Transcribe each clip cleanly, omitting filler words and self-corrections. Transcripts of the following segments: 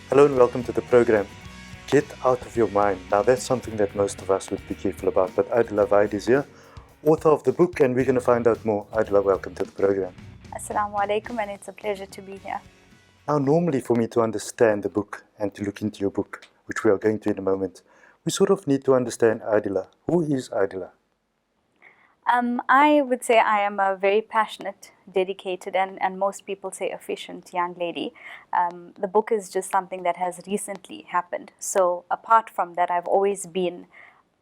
Hello and welcome to the program. Get out of your mind. Now that's something that most of us would be careful about, but Adila Vahed is here, author of the book, and we're going to find out more. Adila, welcome to the program. Assalamu alaikum, and it's a pleasure to be here. Now, normally for me to understand the book and to look into your book, which we are going to in a moment, we sort of need to understand Adila. Who is Adila? I would say I am a very passionate, dedicated, and most people say efficient young lady. The book is just something that has recently happened. So apart from that, I've always been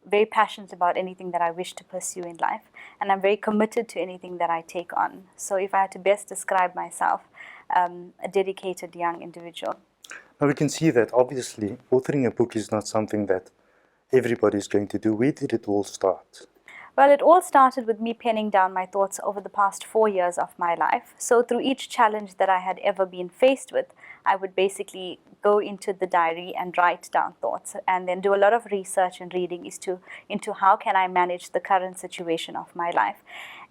very passionate about anything that I wish to pursue in life, and I'm very committed to anything that I take on. So if I had to best describe myself, a dedicated young individual. Now we can see that obviously authoring a book is not something that everybody is going to do. Where did it all start? Well, it all started with me penning down my thoughts over the past 4 years of my life. So through each challenge that I had ever been faced with, I would basically go into the diary and write down thoughts and then do a lot of research and reading into how can I manage the current situation of my life.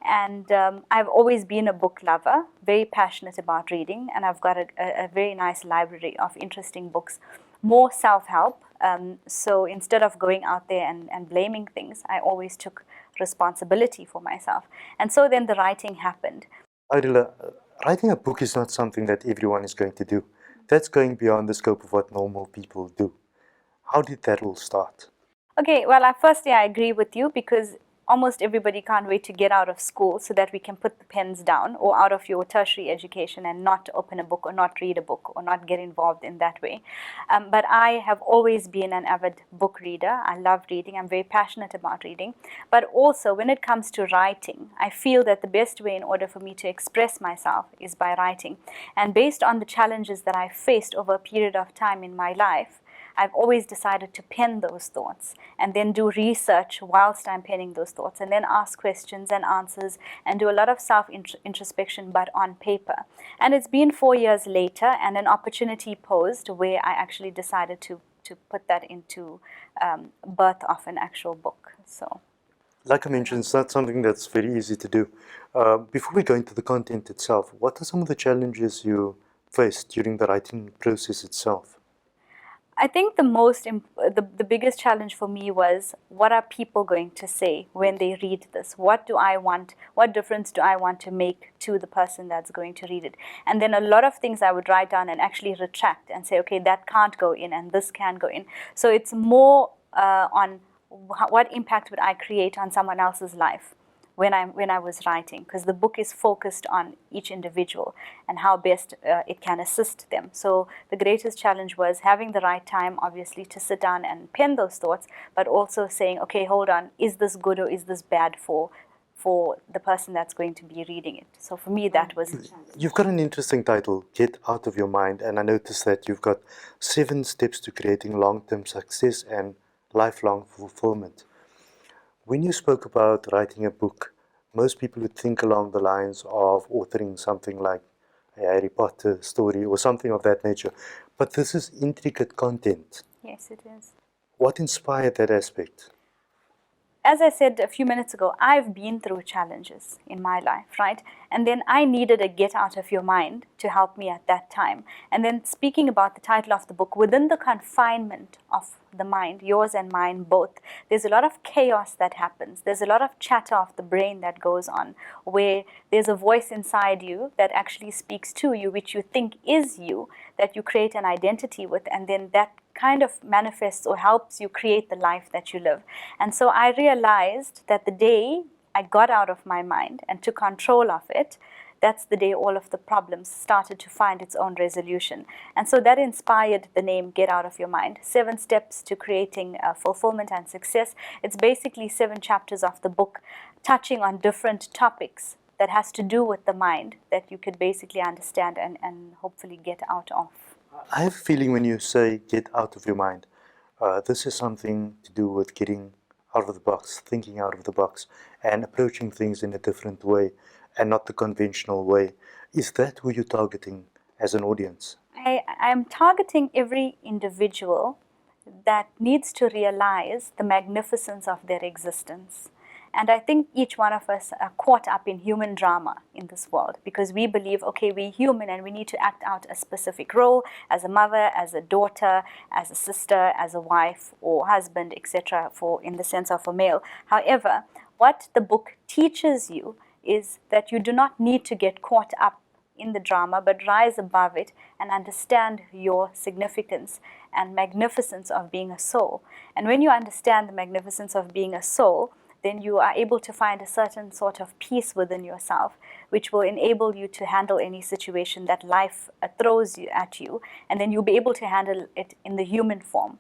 And I've always been a book lover, very passionate about reading, and I've got a very nice library of interesting books, more self-help. So instead of going out there and blaming things, I always took responsibility for myself. And so then the writing happened. Adila, writing a book is not something that everyone is going to do. That's going beyond the scope of what normal people do. How did that all start? Okay, well, firstly, I agree with you because almost everybody can't wait to get out of school so that we can put the pens down, or out of your tertiary education and not open a book or not read a book or not get involved in that way. But I have always been an avid book reader. I love reading. I'm very passionate about reading. But also when it comes to writing, I feel that the best way in order for me to express myself is by writing. And based on the challenges that I faced over a period of time in my life, I've always decided to pen those thoughts and then do research whilst I'm penning those thoughts, and then ask questions and answers and do a lot of self-introspection, but on paper. And it's been 4 years later, and an opportunity posed where I actually decided to put that into birth of an actual book. So, like I mentioned, it's not something that's very easy to do. Before we go into the content itself, what are some of the challenges you faced during the writing process itself? I think the biggest challenge for me was, what are people going to say when they read this? What difference do I want to make to the person that's going to read it? And then a lot of things I would write down and actually retract and say, okay, that can't go in and this can go in. So it's more on what impact would I create on someone else's life when I was writing, because the book is focused on each individual and how best it can assist them. So the greatest challenge was having the right time, obviously, to sit down and pen those thoughts, but also saying, okay, hold on, is this good or is this bad for the person that's going to be reading it? So for me, that was the challenge. You've got an interesting title, Get Out of Your Mind, and I noticed that you've got 7 steps to creating long-term success and lifelong fulfillment. When you spoke about writing a book, most people would think along the lines of authoring something like a Harry Potter story or something of that nature. But this is intricate content. Yes, it is. What inspired that aspect? As I said a few minutes ago, I've been through challenges in my life, right? And then I needed a get out of your mind to help me at that time. And then speaking about the title of the book, within the confinement of the mind, yours and mine both, there's a lot of chaos that happens. There's a lot of chatter of the brain that goes on, where there's a voice inside you that actually speaks to you, which you think is you, that you create an identity with, and then that kind of manifests or helps you create the life that you live. And so I realized that the day I got out of my mind and took control of it, that's the day all of the problems started to find its own resolution. And so that inspired the name Get Out of Your Mind. 7 steps to creating fulfillment and success. It's basically 7 chapters of the book touching on different topics that has to do with the mind that you could basically understand and hopefully get out of. I have a feeling when you say get out of your mind, this is something to do with getting out of the box, thinking out of the box, and approaching things in a different way and not the conventional way. Is that who you're targeting as an audience? I am targeting every individual that needs to realize the magnificence of their existence And I think each one of us are caught up in human drama in this world because we believe, okay, we're human and we need to act out a specific role as a mother, as a daughter, as a sister, as a wife or husband, etc., for in the sense of a male. However, what the book teaches you is that you do not need to get caught up in the drama, but rise above it and understand your significance and magnificence of being a soul. And when you understand the magnificence of being a soul, then you are able to find a certain sort of peace within yourself, which will enable you to handle any situation that life throws at you, and then you'll be able to handle it in the human form.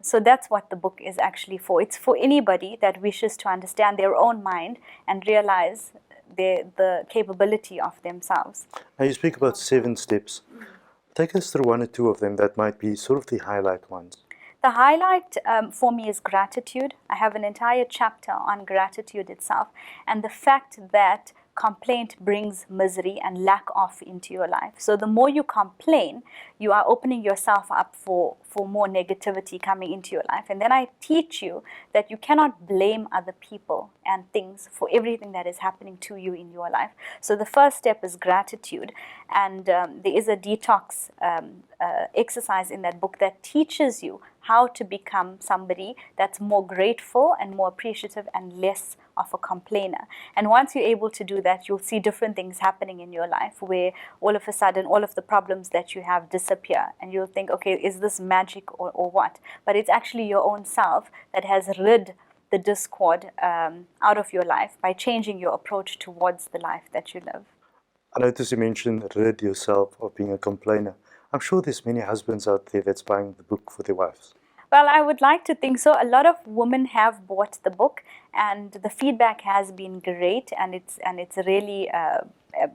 So that's what the book is actually for. It's for anybody that wishes to understand their own mind and realize the capability of themselves. Now you speak about 7 steps. Take us through 1 or 2 of them that might be sort of the highlight ones. The highlight for me is gratitude. I have an entire chapter on gratitude itself and the fact that complaint brings misery and lack of into your life. So the more you complain, you are opening yourself up for more negativity coming into your life. And then I teach you that you cannot blame other people and things for everything that is happening to you in your life. So the first step is gratitude. And there is a detox exercise in that book that teaches you how to become somebody that's more grateful and more appreciative and less of a complainer. And once you're able to do that, you'll see different things happening in your life where all of a sudden all of the problems that you have disappear and you'll think, okay, is this magic or what? But it's actually your own self that has rid the discord out of your life by changing your approach towards the life that you live. I notice you mentioned rid yourself of being a complainer. I'm sure there's many husbands out there that's buying the book for their wives. Well, I would like to think so. A lot of women have bought the book, and the feedback has been great, and it's really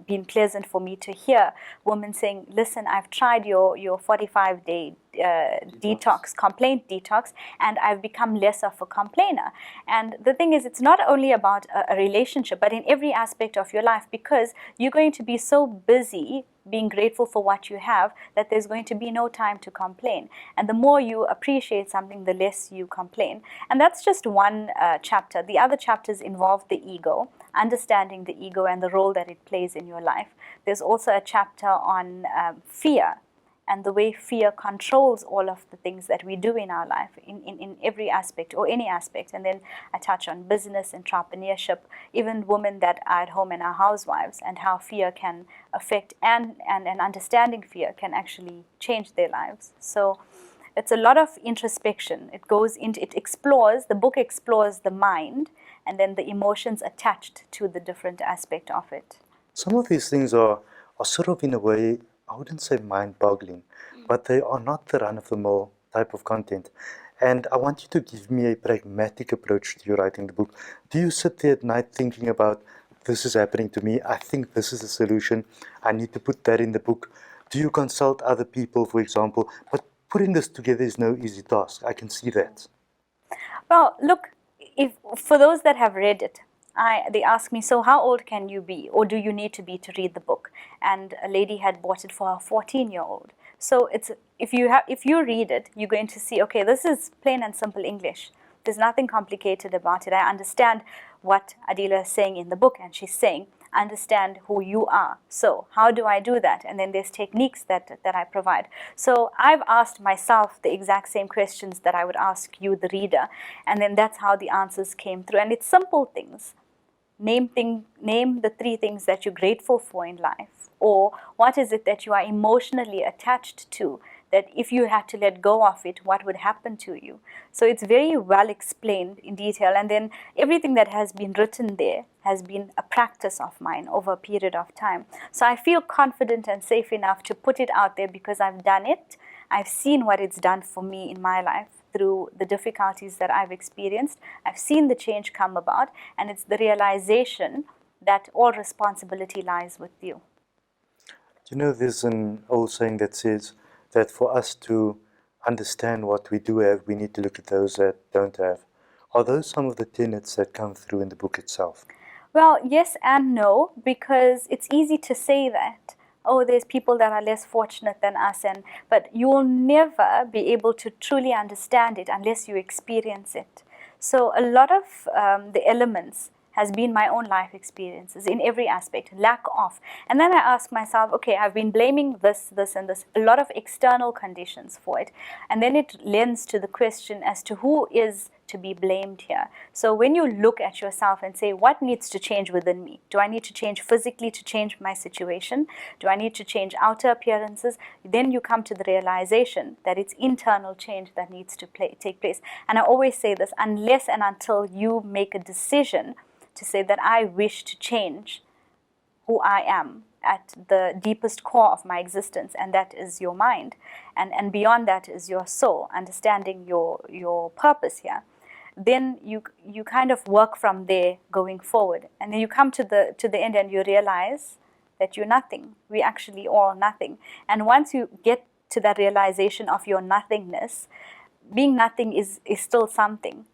been pleasant for me to hear women saying, "Listen, I've tried your 45-day detox, complaint detox, and I've become less of a complainer." And the thing is, it's not only about a relationship, but in every aspect of your life, because you're going to be so busy being grateful for what you have that there's going to be no time to complain. And the more you appreciate something, the less you complain. And that's just one chapter. The other chapters involve the ego, understanding the ego and the role that it plays in your life. There's also a chapter on fear and the way fear controls all of the things that we do in our life in every aspect or any aspect. And then I touch on business, entrepreneurship, even women that are at home and are housewives, and how fear can affect and understanding fear can actually change their lives. So it's a lot of introspection. It goes into, it explores, the book explores the mind and then the emotions attached to the different aspect of it. Some of these things are sort of, in a way, I wouldn't say mind-boggling, but they are not the run-of-the-mill type of content. And I want you to give me a pragmatic approach to your writing the book. Do you sit there at night thinking about, this is happening to me, I think this is the solution, I need to put that in the book? Do you consult other people, for example? But putting this together is no easy task. I can see that. Well, look, if for those that have read it, they asked me, so how old can you be, or do you need to be to read the book? And a lady had bought it for her 14-year-old. So it's if you read it, you're going to see, okay, this is plain and simple English. There's nothing complicated about it. I understand what Adila is saying in the book, and she's saying, understand who you are. So how do I do that? And then there's techniques that I provide. So I've asked myself the exact same questions that I would ask you, the reader, and then that's how the answers came through. And it's simple things. Name the 3 things that you're grateful for in life, or what is it that you are emotionally attached to, that if you had to let go of it, what would happen to you? So it's very well explained in detail, and then everything that has been written there has been a practice of mine over a period of time. So I feel confident and safe enough to put it out there because I've done it. I've seen what it's done for me in my life through the difficulties that I've experienced. I've seen the change come about, and it's the realization that all responsibility lies with you. You know, there's an old saying that says that for us to understand what we do have, we need to look at those that don't have. Are those some of the tenets that come through in the book itself? Well, yes and no, because it's easy to say that. Oh, there's people that are less fortunate than us, but you will never be able to truly understand it unless you experience it. So a lot of the elements has been my own life experiences in every aspect, lack of. And then I ask myself, okay, I've been blaming this, this, and this, a lot of external conditions for it. And then it lends to the question as to who is to be blamed here. So when you look at yourself and say, what needs to change within me? Do I need to change physically to change my situation? Do I need to change outer appearances? Then you come to the realization that it's internal change that needs to take place. And I always say this, unless and until you make a decision to say that I wish to change who I am at the deepest core of my existence, and that is your mind. And beyond that is your soul, understanding your purpose here. Then you kind of work from there going forward. And then you come to the end and you realize that you're nothing. We actually are nothing. And once you get to that realization of your nothingness, being nothing is still something.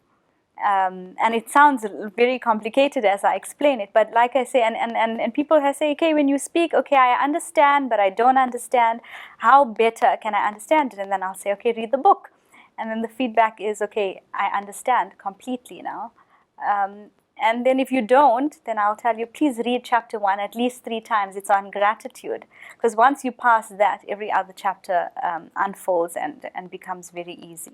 And it sounds very complicated as I explain it, but like I say, and people have say, okay, when you speak, okay, I understand, but I don't understand. How better can I understand it? And then I'll say, okay, read the book. And then the feedback is, okay, I understand completely now. And then if you don't, then I'll tell you, please read chapter 1 at least 3 times. It's on gratitude. Because once you pass that, every other chapter unfolds and becomes very easy.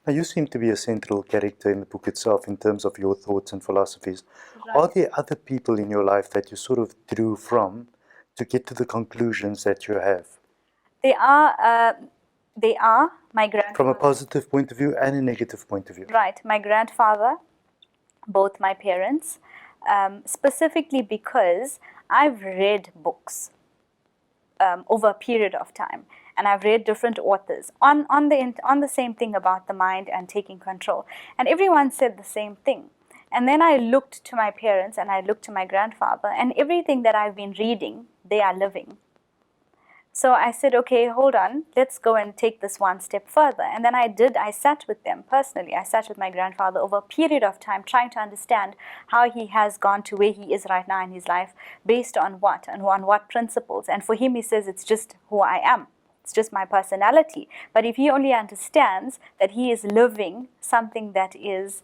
Now, you seem to be a central character in the book itself in terms of your thoughts and philosophies. Right. Are there other people in your life that you sort of drew from to get to the conclusions that you have? They are my grandfather. From a positive point of view and a negative point of view. Right, my grandfather, both my parents, specifically because I've read books over a period of time, and I've read different authors on the same thing about the mind and taking control, and everyone said the same thing. And then I looked to my parents and I looked to my grandfather, and everything that I've been reading, they are living. So I said, okay, hold on, let's go and take this one step further. And then I sat with them personally. I sat with my grandfather over a period of time trying to understand how he has gone to where he is right now in his life, based on what and on what principles. And for him, he says, it's just who I am. It's just my personality. But if he only understands that he is living something that is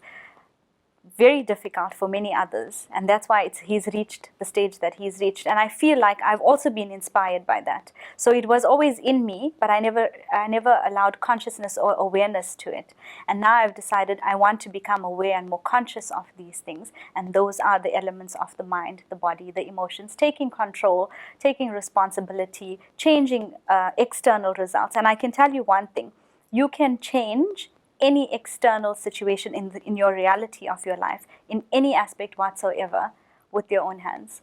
very difficult for many others, and that's why he's reached the stage that he's reached. And I feel like I've also been inspired by that. So it was always in me, but I never allowed consciousness or awareness to it. And now I've decided I want to become aware and more conscious of these things, and those are the elements of the mind, the body, the emotions, taking control, taking responsibility, changing external results. And I can tell you one thing, you can change any external situation in your reality of your life, in any aspect whatsoever, with your own hands,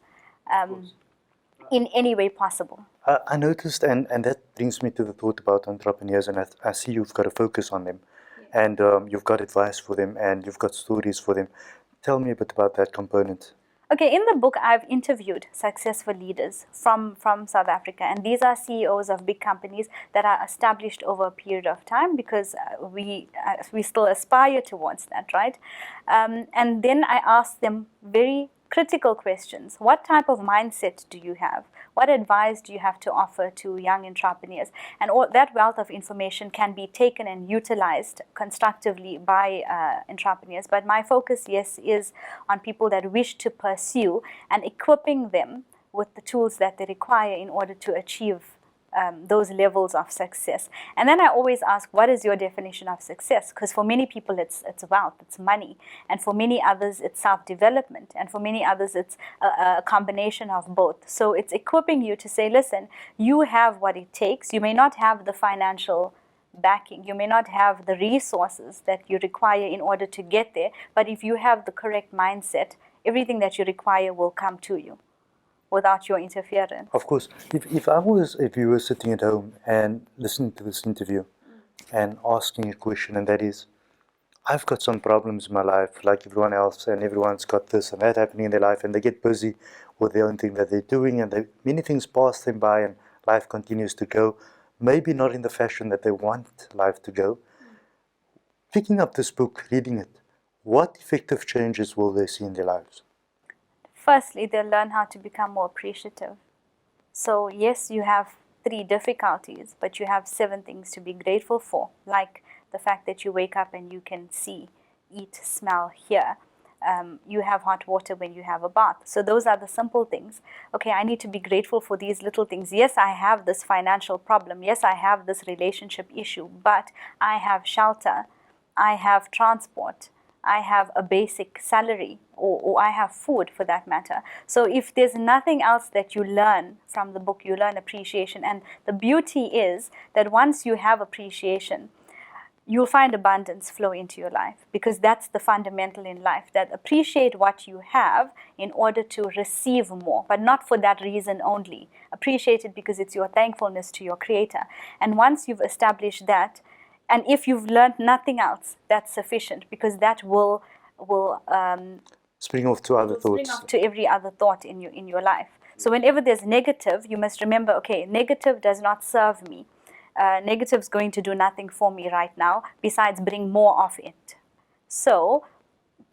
in any way possible. I noticed, and that brings me to the thought about entrepreneurs, and I see you've got a focus on them, and you've got advice for them, and you've got stories for them. Tell me a bit about that component. Okay, in the book, I've interviewed successful leaders from South Africa, and these are CEOs of big companies that are established over a period of time, because we still aspire towards that, right? And then I asked them very critical questions. What type of mindset do you have? What advice do you have to offer to young entrepreneurs? And all that wealth of information can be taken and utilized constructively by entrepreneurs. But my focus, yes, is on people that wish to pursue and equipping them with the tools that they require in order to achieve those levels of success. And then I always ask, what is your definition of success? Because for many people it's wealth, it's money, and for many others it's self-development, and for many others it's a combination of both. So it's equipping you to say, listen, you have what it takes. You may not have the financial backing, you may not have the resources that you require in order to get there, but if you have the correct mindset, everything that you require will come to you without your interference. Of course, if you were sitting at home and listening to this interview and asking a question, and that is, I've got some problems in my life like everyone else, and everyone's got this and that happening in their life, and they get busy with their own thing that they're doing, and many things pass them by, and life continues to go, maybe not in the fashion that they want life to go. Picking up this book, reading it, what effective changes will they see in their lives? Firstly, they'll learn how to become more appreciative. So yes, you have 3 difficulties, but you have 7 things to be grateful for, like the fact that you wake up and you can see eat, smell, hear. You have hot water when you have a bath. So those are the simple things. Okay, I need to be grateful for these little things. Yes, I have this financial problem. Yes, I have this relationship issue, but I have shelter. I have transport. I have a basic salary, or I have food for that matter. So if there's nothing else that you learn from the book, you learn appreciation. And the beauty is that once you have appreciation, you'll find abundance flow into your life, because that's the fundamental in life, that appreciate what you have in order to receive more, but not for that reason only. Appreciate it because it's your thankfulness to your Creator. And once you've established that, and if you've learned nothing else, that's sufficient, because that will Spring off to other spring thoughts. off to every other thought in your life. So whenever there's negative, you must remember, okay, negative does not serve me. Negative is going to do nothing for me right now, besides bring more of it. So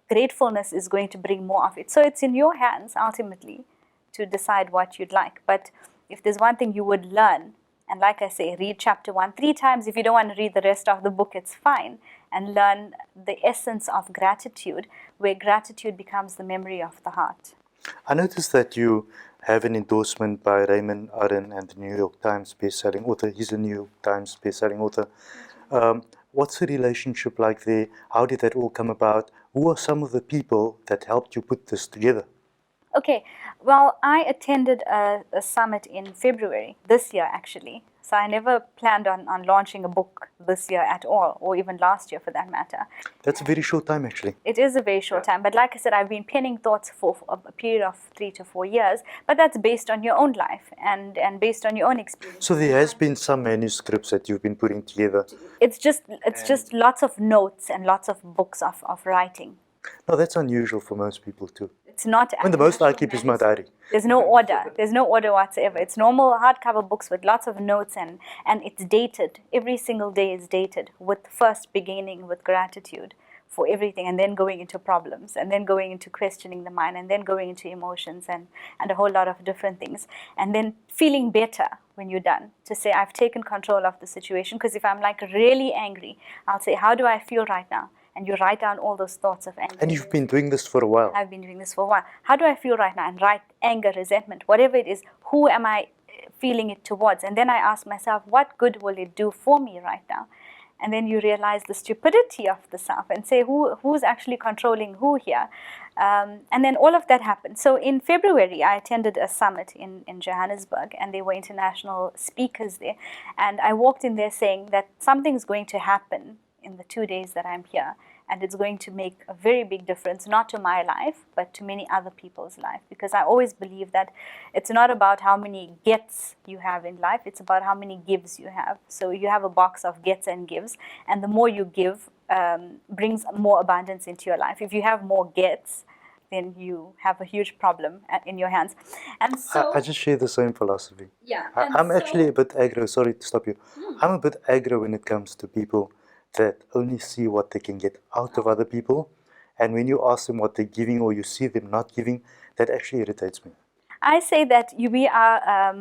gratefulness is going to bring more of it. So it's in your hands ultimately to decide what you'd like. But if there's one thing you would learn, and like I say, read chapter 1 3 times. If you don't want to read the rest of the book, it's fine. And learn the essence of gratitude, where gratitude becomes the memory of the heart. I noticed that you have an endorsement by Raymond Arden and the New York Times best-selling author. He's a New York Times best-selling author. What's the relationship like there? How did that all come about? Who are some of the people that helped you put this together? Okay, well, I attended a summit in February this year, actually. So I never planned on launching a book this year at all, or even last year for that matter. That's a very short time, actually. It is a very short time, but like I said, I've been penning thoughts for a period of 3 to 4 years, but that's based on your own life and based on your own experience. So there has been some manuscripts that you've been putting together. It's just lots of notes and lots of books of writing. No, that's unusual for most people too. It's not. I mean, the most I keep is my diary. There's no order. There's no order whatsoever. It's normal hardcover books with lots of notes, and it's dated. Every single day is dated, with first beginning with gratitude for everything, and then going into problems, and then going into questioning the mind, and then going into emotions and a whole lot of different things. And then feeling better when you're done, to say, I've taken control of the situation. Because if I'm like really angry, I'll say, how do I feel right now? And you write down all those thoughts of anger. And you've been doing this for a while. I've been doing this for a while. How do I feel right now? And write anger, resentment, whatever it is. Who am I feeling it towards? And then I ask myself, what good will it do for me right now? And then you realize the stupidity of the self and say, who's actually controlling who here? And then all of that happened. So in February, I attended a summit in Johannesburg, and there were international speakers there. And I walked in there saying that something's going to happen in the 2 days that I'm here, and it's going to make a very big difference, not to my life, but to many other people's life. Because I always believe that it's not about how many gets you have in life, it's about how many gives you have. So you have a box of gets and gives, and the more you give brings more abundance into your life. If you have more gets, then you have a huge problem in your hands. And so I just share the same philosophy. yeah, I'm actually a bit aggro, sorry to stop you. I'm a bit aggro when it comes to people that only see what they can get out of other people. And when you ask them what they're giving, or you see them not giving, that actually irritates me. I say that we are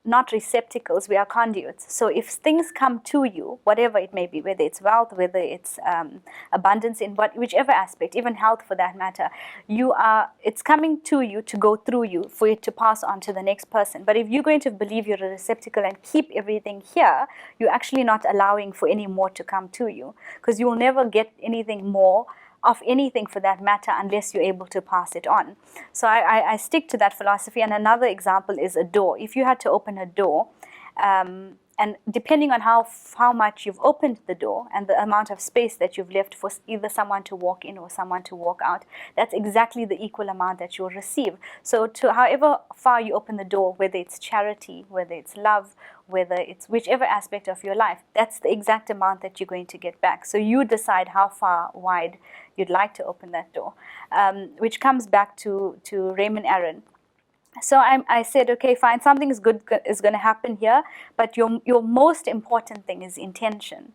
not receptacles, we are conduits. So if things come to you, whatever it may be, whether it's wealth, whether it's abundance in whichever aspect, even health for that matter, it's coming to you to go through you for it to pass on to the next person. But if you're going to believe you're a receptacle and keep everything here, you're actually not allowing for any more to come to you, because you will never get anything more of anything for that matter unless you're able to pass it on. So I stick to that philosophy. And another example is a door. If you had to open a door, and depending on how much you've opened the door and the amount of space that you've left for either someone to walk in or someone to walk out, that's exactly the equal amount that you'll receive. So to however far you open the door, whether it's charity, whether it's love, whether it's whichever aspect of your life, that's the exact amount that you're going to get back. So you decide how far wide you'd like to open that door, which comes back to Raymond Arden. So I said, okay, fine, something is good is going to happen here, but your most important thing is intention.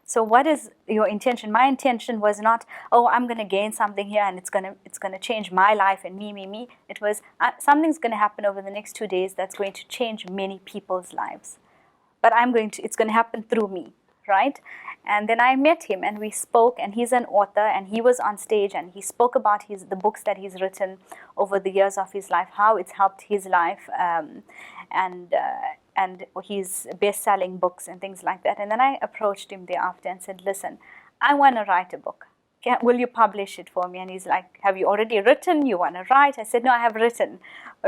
So what is your intention? My intention was not, oh, I'm going to gain something here and it's going to change my life and me. It was something's going to happen over the next 2 days that's going to change many people's lives. But it's going to happen through me, right? And then I met him and we spoke, and he's an author and he was on stage and he spoke about the books that he's written over the years of his life, how it's helped his life, and his best-selling books and things like that. And then I approached him thereafter and said, listen, I want to write a book. Will you publish it for me? And he's like, have you already written? You want to write? I said, no, I have written.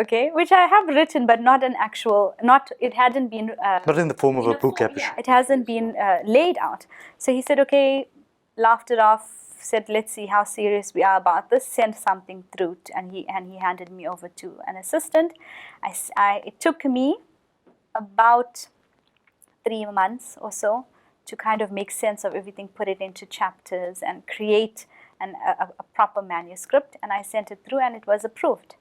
Okay, which I have written, but not an actual, it hadn't been... not in the form of a book, yeah, it hasn't been laid out. So he said, okay, laughed it off, said, let's see how serious we are about this, sent something through, and he handed me over to an assistant. It took me about 3 months or so to kind of make sense of everything, put it into chapters and create a proper manuscript, and I sent it through and it was approved.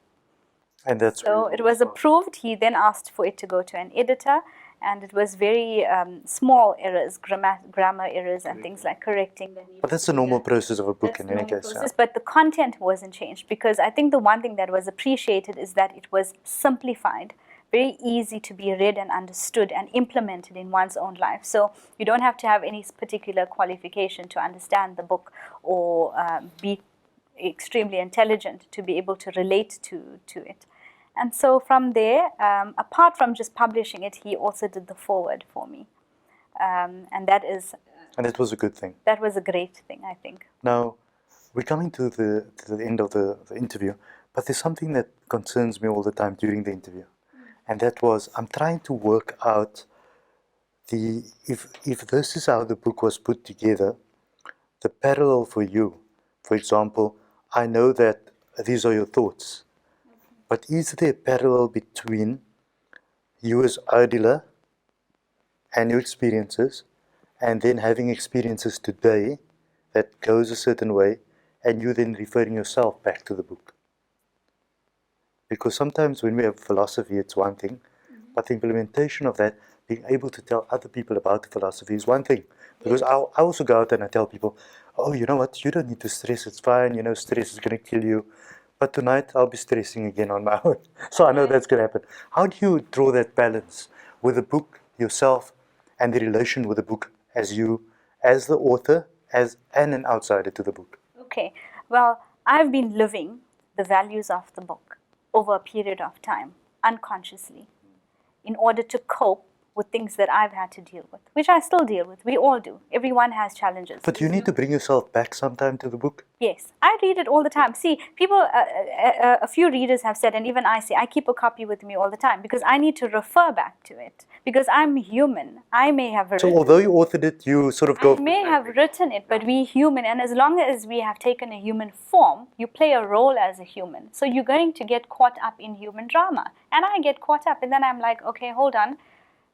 And that's so it was approved. He then asked for it to go to an editor, and it was very small errors, grammar errors and things like correcting. But that's the normal process of a book in any case. Yeah. But the content wasn't changed, because I think the one thing that was appreciated is that it was simplified, very easy to be read and understood and implemented in one's own life. So you don't have to have any particular qualification to understand the book or be extremely intelligent to be able to relate to it. And so from there, apart from just publishing it, he also did the foreword for me. And that is... And it was a good thing. That was a great thing, I think. Now, we're coming to the end of the interview, but there's something that concerns me all the time during the interview. And that was, I'm trying to work out if this is how the book was put together, the parallel for you. For example, I know that these are your thoughts, but is there a parallel between you as Adila and your experiences, and then having experiences today that goes a certain way, and you then referring yourself back to the book? Because sometimes when we have philosophy, it's one thing, but the implementation of that, being able to tell other people about the philosophy is one thing. Because I also go out and I tell people, oh, you know what, you don't need to stress, it's fine, stress is going to kill you. But tonight I'll be stressing again on my own. So I know that's going to happen. How do you draw that balance with the book, yourself, and the relation with the book as you, as the author, and an outsider to the book? Okay, well, I've been living the values of the book over a period of time, unconsciously, in order to cope with things that I've had to deal with, which I still deal with. We all do. Everyone has challenges. But you need to bring yourself back sometime to the book? Yes, I read it all the time. See, people, a few readers have said, and even I say, I keep a copy with me all the time because I need to refer back to it. Because I'm human. I may have written. So although you authored it, you sort of go... I may have written it, but we're human. And as long as we have taken a human form, you play a role as a human. So you're going to get caught up in human drama. And I get caught up. And then I'm like, okay, hold on.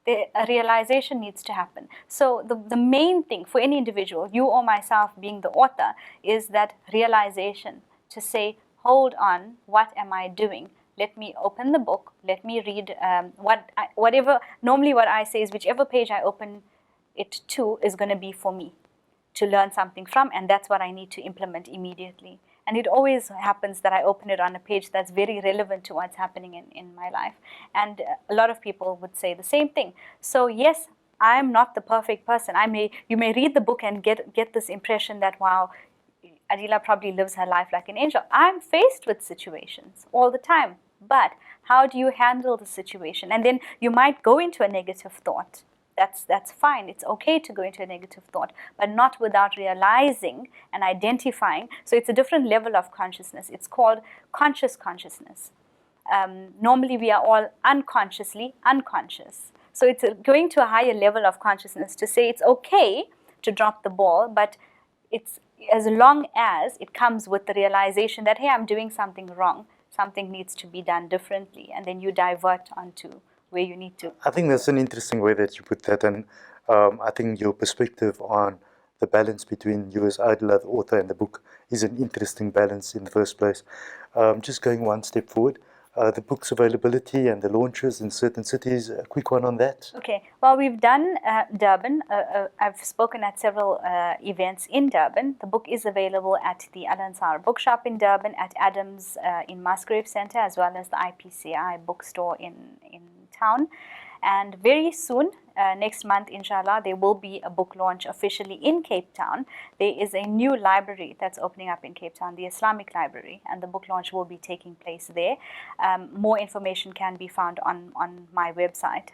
A realization needs to happen. So the main thing for any individual, you or myself being the author, is that realization to say, hold on, what am I doing? Let me open the book, let me read whatever. Normally what I say is whichever page I open it to is going to be for me to learn something from, and that's what I need to implement immediately. And it always happens that I open it on a page that's very relevant to what's happening in my life. And a lot of people would say the same thing. So yes, I'm not the perfect person. You may read the book and get this impression that, wow, Adila probably lives her life like an angel. I'm faced with situations all the time. But how do you handle the situation? And then you might go into a negative thought. That's fine. It's okay to go into a negative thought, but not without realizing and identifying. So it's a different level of consciousness. It's called conscious consciousness. Normally we are all unconsciously unconscious. So it's going to a higher level of consciousness to say it's okay to drop the ball, but it's as long as it comes with the realization that, hey, I'm doing something wrong, something needs to be done differently, and then you divert onto where you need to. I think that's an interesting way that you put that, and I think your perspective on the balance between you as Adila, the author, and the book is an interesting balance in the first place. Just going one step forward, the book's availability and the launches in certain cities, a quick one on that. Okay, well, we've done Durban. I've spoken at several events in Durban. The book is available at the Al Ansar bookshop in Durban, at Adams in Musgrave Centre, as well as the IPCI bookstore in Town. And very soon, next month, inshallah, there will be a book launch officially in Cape Town. There is a new library that's opening up in Cape Town, the Islamic Library, and the book launch will be taking place there. More information can be found on my website,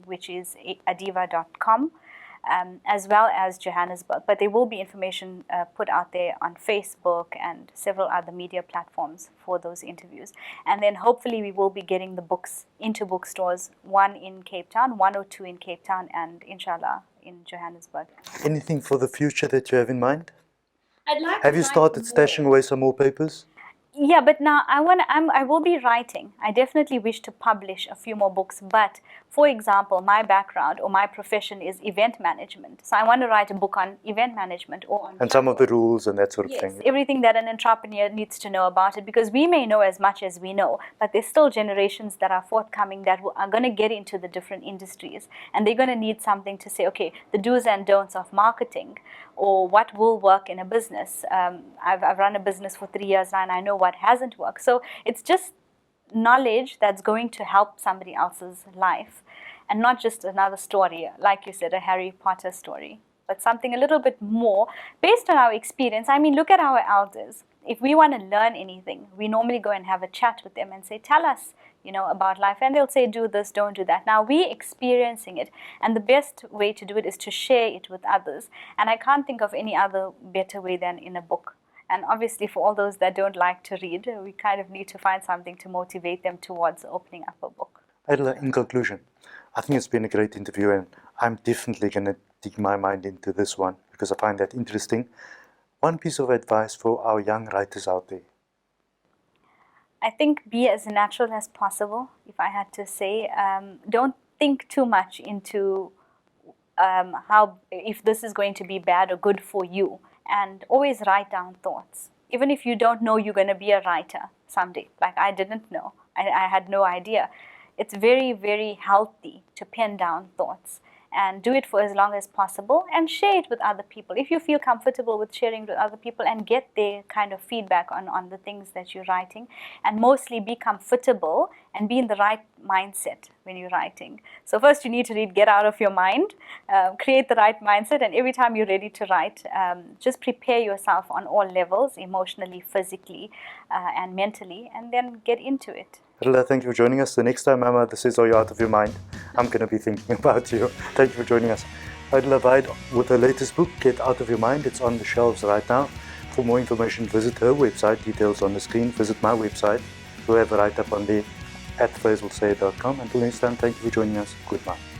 which is adiva.com. As well as Johannesburg. But there will be information put out there on Facebook and several other media platforms for those interviews. And then hopefully we will be getting the books into bookstores, one in Cape Town, one or two in Cape Town, and inshallah in Johannesburg. Anything for the future that you have in mind? I'd like Have you started stashing away some more papers? Yeah, but now I will be writing. I definitely wish to publish a few more books. But for example, my background or my profession is event management. So I want to write a book on event management or on And some of the rules and that sort of thing. everything that an entrepreneur needs to know about it, because we may know as much as we know, but there's still generations that are forthcoming that are going to get into the different industries, and they're going to need something to say, okay, the do's and don'ts of marketing, or what will work in a business. I've run a business for 3 years now, and I know what hasn't worked. So it's just knowledge that's going to help somebody else's life, and not just another story, like you said, a Harry Potter story, but something a little bit more based on our experience. I mean, look at our elders. If we want to learn anything, we normally go and have a chat with them and say, tell us, about life. And they'll say, do this, don't do that. Now we're experiencing it. And the best way to do it is to share it with others. And I can't think of any other better way than in a book. And obviously for all those that don't like to read, we kind of need to find something to motivate them towards opening up a book. Adila, in conclusion, I think it's been a great interview, and I'm definitely going to dig my mind into this one because I find that interesting. One piece of advice for our young writers out there. I think be as natural as possible, if I had to say. Don't think too much into if this is going to be bad or good for you. And always write down thoughts. Even if you don't know you're going to be a writer someday, like I didn't know, I had no idea. It's very, very healthy to pen down thoughts and do it for as long as possible and share it with other people. If you feel comfortable with sharing with other people and get their kind of feedback on the things that you're writing, and mostly be comfortable and be in the right mindset when you're writing. So first you need to get out of your mind, create the right mindset, and every time you're ready to write, just prepare yourself on all levels, emotionally, physically, and mentally, and then get into it. Adila, thank you for joining us. The next time Mama says, "Are you out of your mind?" I'm going to be thinking about you. Thank you for joining us. Adila Vahed with her latest book, Get Out of Your Mind. It's on the shelves right now. For more information, visit her website. Details on the screen. Visit my website. We'll have a write-up on there at faizalsay.com. Until next time, thank you for joining us. Goodbye.